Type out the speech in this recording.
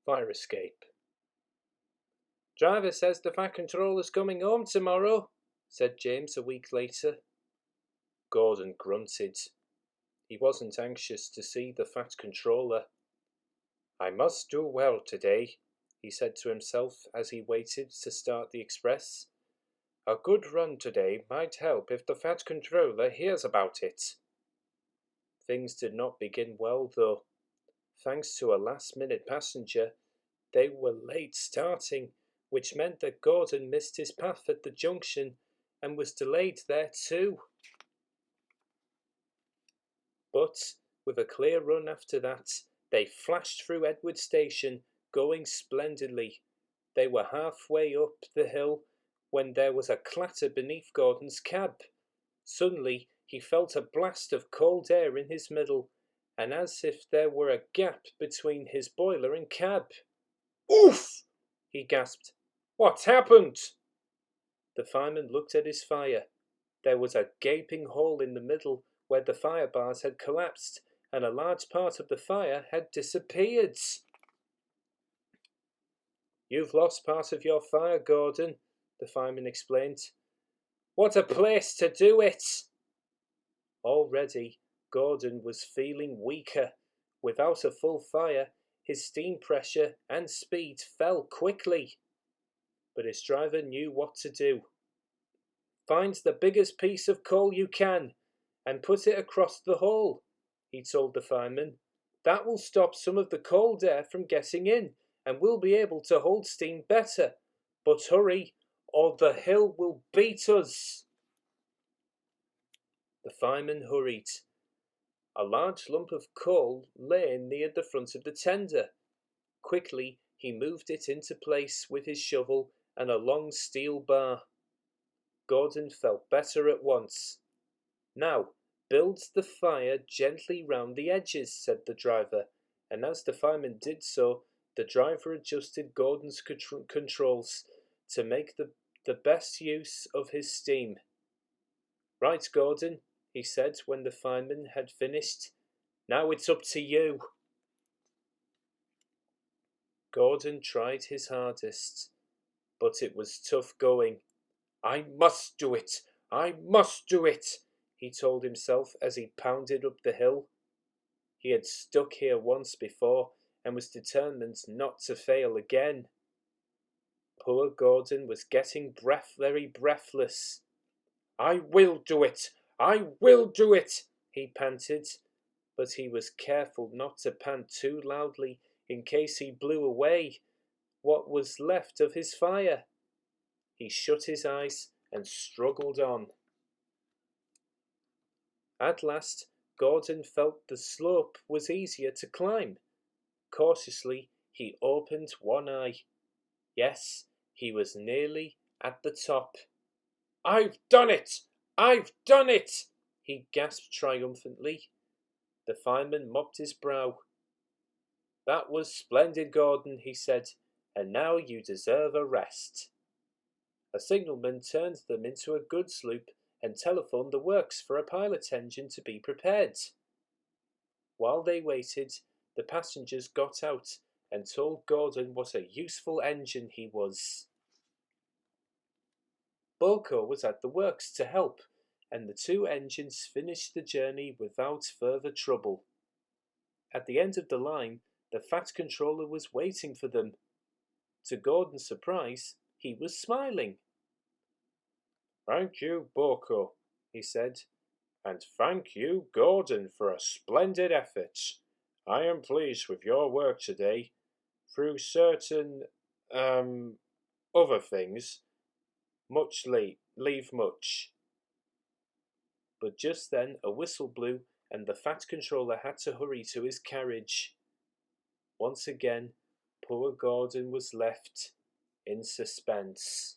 Fire escape. Driver says the Fat Controller's coming home tomorrow, said James a week later. Gordon grunted. He wasn't anxious to see the Fat Controller. I must do well today, he said to himself as he waited to start the express. A good run today might help if the Fat Controller hears about it. Things did not begin well, though. Thanks to a last-minute passenger, they were late starting, which meant that Gordon missed his path at the junction and was delayed there too. But, with a clear run after that, they flashed through Edward Station, going splendidly. They were halfway up the hill when there was a clatter beneath Gordon's cab. Suddenly, he felt a blast of cold air in his middle, and as if there were a gap between his boiler and cab. Oof! He gasped. What's happened? The fireman looked at his fire. There was a gaping hole in the middle where the fire bars had collapsed, and a large part of the fire had disappeared. You've lost part of your fire, Gordon, the fireman explained. What a place to do it! Already, Gordon was feeling weaker. Without a full fire, his steam pressure and speed fell quickly. But his driver knew what to do. Find the biggest piece of coal you can and put it across the hole, he told the fireman. That will stop some of the cold air from getting in, and we'll be able to hold steam better. But hurry, or the hill will beat us. The fireman hurried. A large lump of coal lay near the front of the tender. Quickly, he moved it into place with his shovel and a long steel bar. Gordon felt better at once. Now, build the fire gently round the edges, said the driver, and as the fireman did so, the driver adjusted Gordon's controls to make the best use of his steam. Right, Gordon, he said when the fireman had finished. Now it's up to you. Gordon tried his hardest, but it was tough going. I must do it! I must do it! He told himself as he pounded up the hill. He had stuck here once before and was determined not to fail again. Poor Gordon was getting very breathless. I will do it! I will do it! He panted, but he was careful not to pant too loudly in case he blew away what was left of his fire. He shut his eyes and struggled on. At last, Gordon felt the slope was easier to climb. Cautiously, he opened one eye. Yes, he was nearly at the top. I've done it! I've done it! He gasped triumphantly. The fireman mopped his brow. That was splendid, Gordon, he said, and now you deserve a rest. A signalman turned them into a goods loop and telephoned the works for a pilot engine to be prepared. While they waited, the passengers got out and told Gordon what a useful engine he was. Boko was at the works to help, and the two engines finished the journey without further trouble. At the end of the line, the Fat Controller was waiting for them. To Gordon's surprise, he was smiling. Thank you, Boko, he said, and thank you, Gordon, for a splendid effort. I am pleased with your work today. Through certain, other things, leave much. But just then a whistle blew and the Fat Controller had to hurry to his carriage. Once again, poor Gordon was left in suspense.